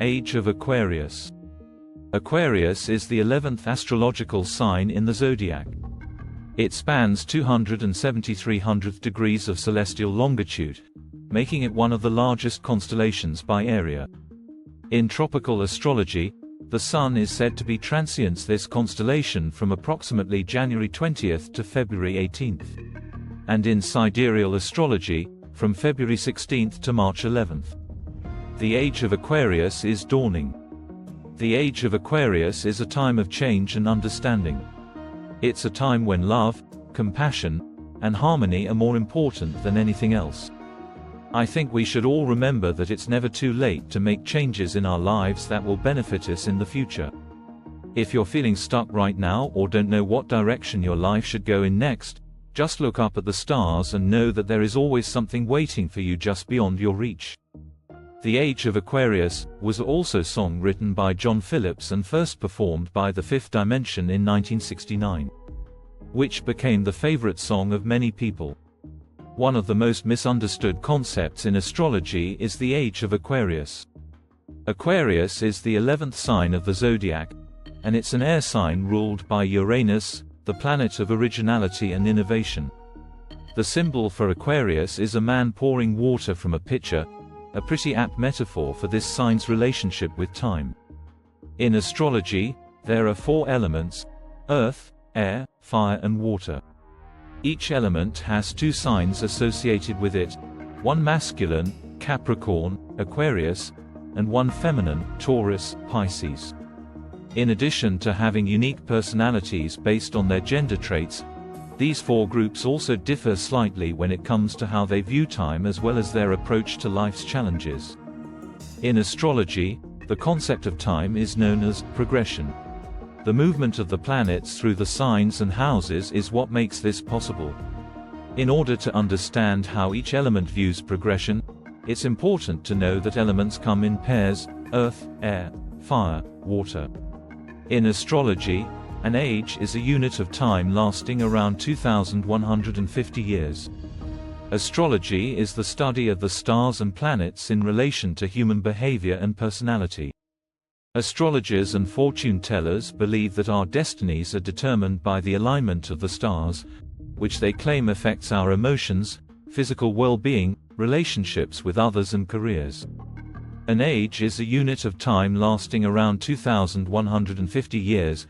Age of Aquarius. Aquarius is the 11th astrological sign in the zodiac. It spans 273 degrees of celestial longitude, making it one of the largest constellations by area. In tropical astrology, the Sun is said to be transients this constellation from approximately January 20th to February 18th. And in sidereal astrology, from February 16th to March 11th. The age of Aquarius is dawning. The age of Aquarius is a time of change and understanding. It's a time when love, compassion, and harmony are more important than anything else. I think we should all remember that it's never too late to make changes in our lives that will benefit us in the future. If you're feeling stuck right now or don't know what direction your life should go in next, just look up at the stars and know that there is always something waiting for you just beyond your reach. The Age of Aquarius was also a song written by John Phillips and first performed by The Fifth Dimension in 1969, which became the favorite song of many people. One of the most misunderstood concepts in astrology is the Age of Aquarius. Aquarius is the 11th sign of the zodiac, and it's an air sign ruled by Uranus, the planet of originality and innovation. The symbol for Aquarius is a man pouring water from a pitcher, a pretty apt metaphor for this sign's relationship with time. In astrology, there are 4 elements: earth, air, fire and water. Each element has 2 signs associated with it, one masculine, Capricorn, Aquarius, and one feminine, Taurus, Pisces. In addition to having unique personalities based on their gender traits, these 4 groups also differ slightly when it comes to how they view time as well as their approach to life's challenges. In astrology, the concept of time is known as progression. The movement of the planets through the signs and houses is what makes this possible. In order to understand how each element views progression, it's important to know that elements come in pairs: earth, air, fire, water. In astrology, an age is a unit of time lasting around 2,150 years. Astrology is the study of the stars and planets in relation to human behavior and personality. Astrologers and fortune tellers believe that our destinies are determined by the alignment of the stars, which they claim affects our emotions, physical well-being, relationships with others and careers. An age is a unit of time lasting around 2,150 years,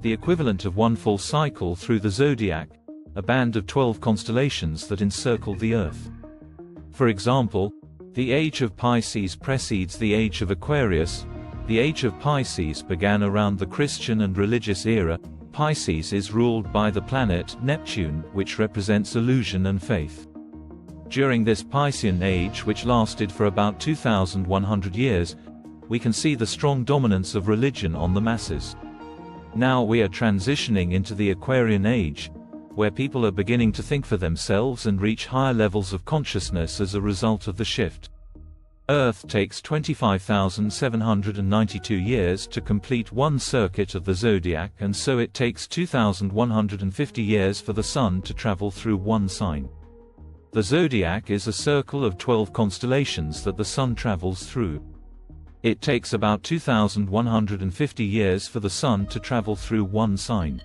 the equivalent of one full cycle through the zodiac, a band of 12 constellations that encircle the Earth. For example, the Age of Pisces precedes the Age of Aquarius. The Age of Pisces began around the Christian and religious era. Pisces is ruled by the planet Neptune, which represents illusion and faith. During this Piscean age, which lasted for about 2,100 years, we can see the strong dominance of religion on the masses. Now we are transitioning into the Aquarian age, where people are beginning to think for themselves and reach higher levels of consciousness as a result of the shift. Earth takes 25,792 years to complete one circuit of the zodiac, and so it takes 2,150 years for the Sun to travel through one sign. The zodiac is a circle of 12 constellations that the Sun travels through. It takes about 2,150 years for the Sun to travel through one sign.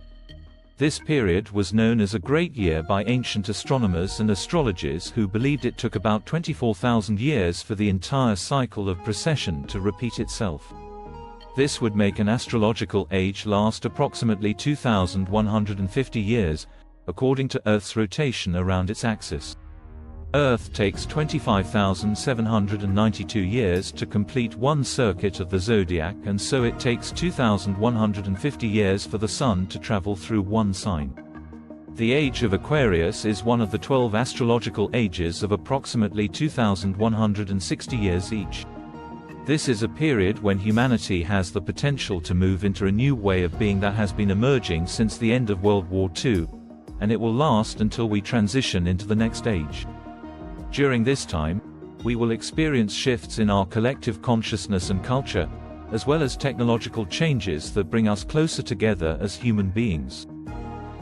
This period was known as a great year by ancient astronomers and astrologers who believed it took about 24,000 years for the entire cycle of precession to repeat itself. This would make an astrological age last approximately 2,150 years, according to Earth's rotation around its axis. Earth takes 25,792 years to complete one circuit of the zodiac, and so it takes 2,150 years for the Sun to travel through one sign. The Age of Aquarius is one of the 12 astrological ages of approximately 2,160 years each. This is a period when humanity has the potential to move into a new way of being that has been emerging since the end of World War II, and it will last until we transition into the next age. During this time, we will experience shifts in our collective consciousness and culture, as well as technological changes that bring us closer together as human beings.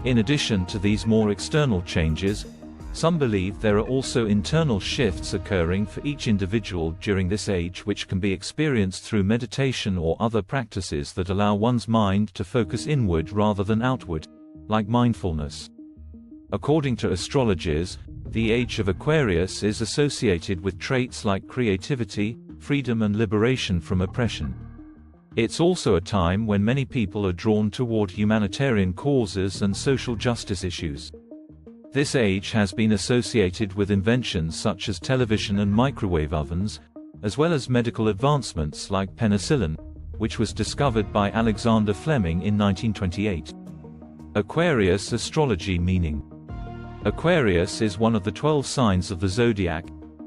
In addition to these more external changes, Some believe there are also internal shifts occurring for each individual during this age, which can be experienced through meditation or other practices that allow one's mind to focus inward rather than outward, like mindfulness. According to astrologers, the age of Aquarius is associated with traits like creativity, freedom and liberation from oppression. It's also a time when many people are drawn toward humanitarian causes and social justice issues. This age has been associated with inventions such as television and microwave ovens, as well as medical advancements like penicillin, which was discovered by Alexander Fleming in 1928. Aquarius astrology meaning. Aquarius is one of the 12 signs of the zodiac,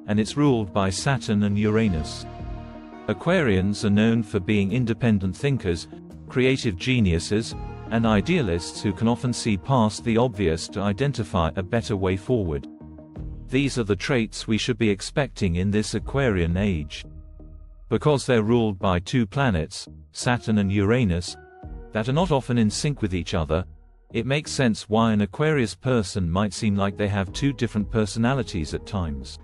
and it's ruled by Saturn and Uranus. Aquarians are known for being independent thinkers, creative geniuses, and idealists who can often see past the obvious to identify a better way forward. These are the traits we should be expecting in this Aquarian age. Because they're ruled by two planets, Saturn and Uranus, that are not often in sync with each other, it makes sense why an Aquarius person might seem like they have two different personalities at times.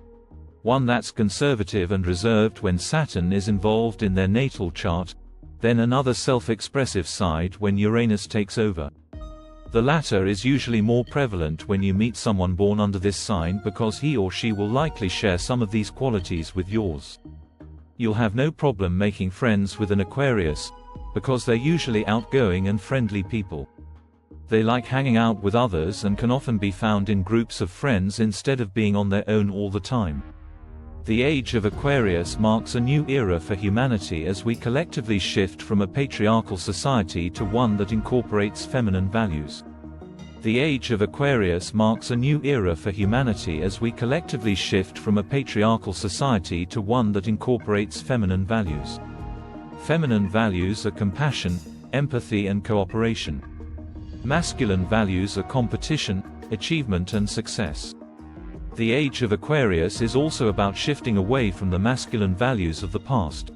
One that's conservative and reserved when Saturn is involved in their natal chart, then another self-expressive side when Uranus takes over. The latter is usually more prevalent when you meet someone born under this sign because he or she will likely share some of these qualities with yours. You'll have no problem making friends with an Aquarius, because they're usually outgoing and friendly people. They like hanging out with others and can often be found in groups of friends instead of being on their own all the time. The age of Aquarius marks a new era for humanity as we collectively shift from a patriarchal society to one that incorporates feminine values. The age of Aquarius marks a new era for humanity as we collectively shift from a patriarchal society to one that incorporates feminine values. Feminine values are compassion, empathy and cooperation. Masculine values are competition, achievement and success. The age of Aquarius is also about shifting away from the masculine values of the past.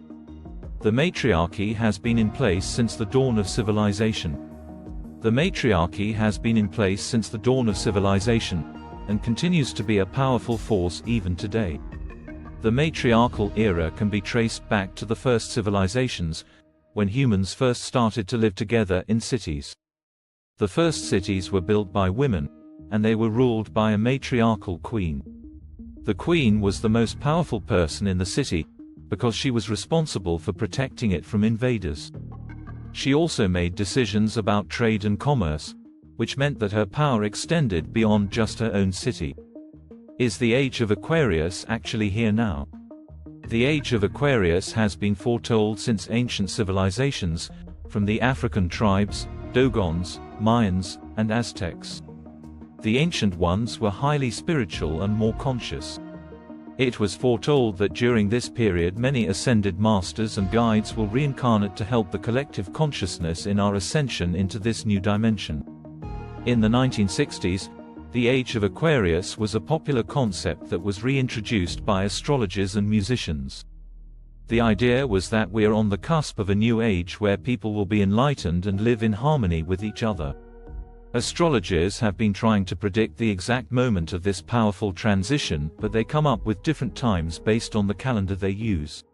The matriarchy has been in place since the dawn of civilization. The matriarchy has been in place since the dawn of civilization, and continues to be a powerful force even today. The matriarchal era can be traced back to the first civilizations, when humans first started to live together in cities. The first cities were built by women, and they were ruled by a matriarchal queen. The queen was the most powerful person in the city, because she was responsible for protecting it from invaders. She also made decisions about trade and commerce, which meant that her power extended beyond just her own city. Is the age of Aquarius actually here now? The age of Aquarius has been foretold since ancient civilizations, from the African tribes, Dogons, Mayans, and Aztecs. The ancient ones were highly spiritual and more conscious. It was foretold that during this period many ascended masters and guides will reincarnate to help the collective consciousness in our ascension into this new dimension. In the 1960s, the age of Aquarius was a popular concept that was reintroduced by astrologers and musicians. The idea was that we are on the cusp of a new age where people will be enlightened and live in harmony with each other. Astrologers have been trying to predict the exact moment of this powerful transition, but they come up with different times based on the calendar they use.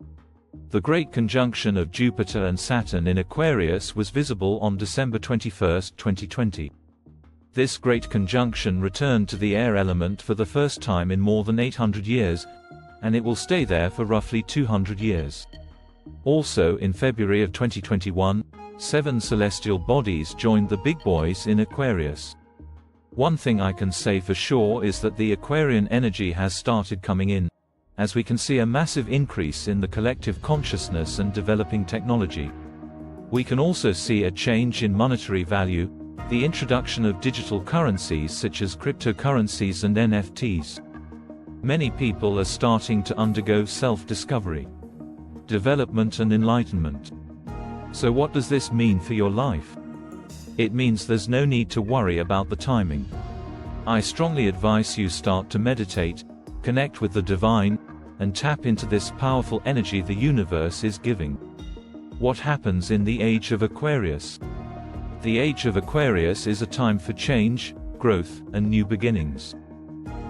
The great conjunction of Jupiter and Saturn in Aquarius was visible on December 21, 2020. This great conjunction returned to the air element for the first time in more than 800 years, and it will stay there for roughly 200 years. Also in February of 2021, 7 celestial bodies joined the big boys in Aquarius. One thing I can say for sure is that the Aquarian energy has started coming in, as we can see a massive increase in the collective consciousness and developing technology. We can also see a change in monetary value, the introduction of digital currencies such as cryptocurrencies and NFTs. Many people are starting to undergo self-discovery, development and enlightenment. So what does this mean for your life? It means there's no need to worry about the timing. I strongly advise you start to meditate, connect with the divine, and tap into this powerful energy the universe is giving. What happens in the age of Aquarius? The age of Aquarius is a time for change, growth, and new beginnings.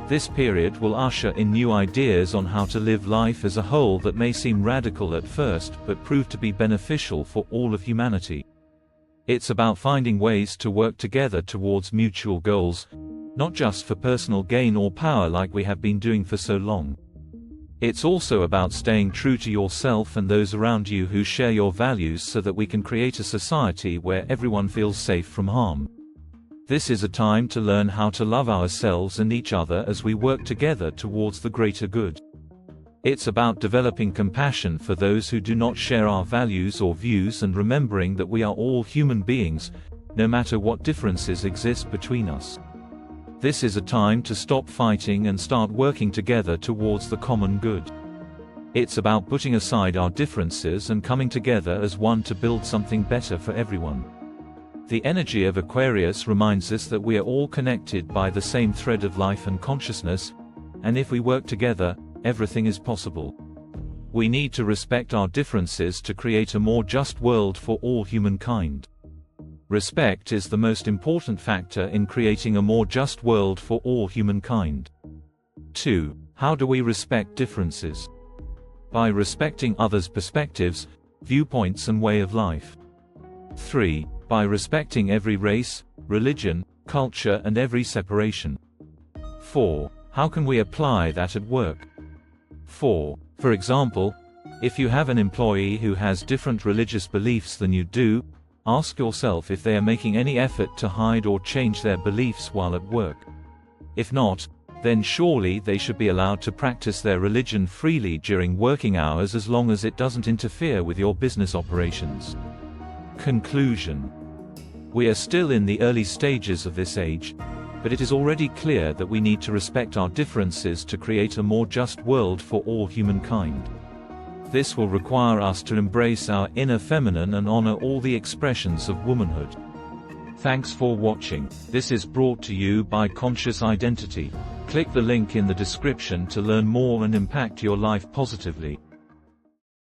This period will usher in new ideas on how to live life as a whole that may seem radical at first, but prove to be beneficial for all of humanity. It's about finding ways to work together towards mutual goals, not just for personal gain or power like we have been doing for so long. It's also about staying true to yourself and those around you who share your values so that we can create a society where everyone feels safe from harm. This is a time to learn how to love ourselves and each other as we work together towards the greater good. It's about developing compassion for those who do not share our values or views and remembering that we are all human beings, no matter what differences exist between us. This is a time to stop fighting and start working together towards the common good. It's about putting aside our differences and coming together as one to build something better for everyone. The energy of Aquarius reminds us that we are all connected by the same thread of life and consciousness, and if we work together, everything is possible. We need to respect our differences to create a more just world for all humankind. Respect is the most important factor in creating a more just world for all humankind. 2. How do we respect differences? By respecting others' perspectives, viewpoints and way of life. 3. By respecting every race, religion, culture and every separation. 4. How can we apply that at work? 4. For example, if you have an employee who has different religious beliefs than you do, ask yourself if they are making any effort to hide or change their beliefs while at work. If not, then surely they should be allowed to practice their religion freely during working hours as long as it doesn't interfere with your business operations. Conclusion. We are still in the early stages of this age, but it is already clear that we need to respect our differences to create a more just world for all humankind. This will require us to embrace our inner feminine and honor all the expressions of womanhood. Thanks for watching. This is brought to you by Conscious Identity. Click the link in the description to learn more and impact your life positively.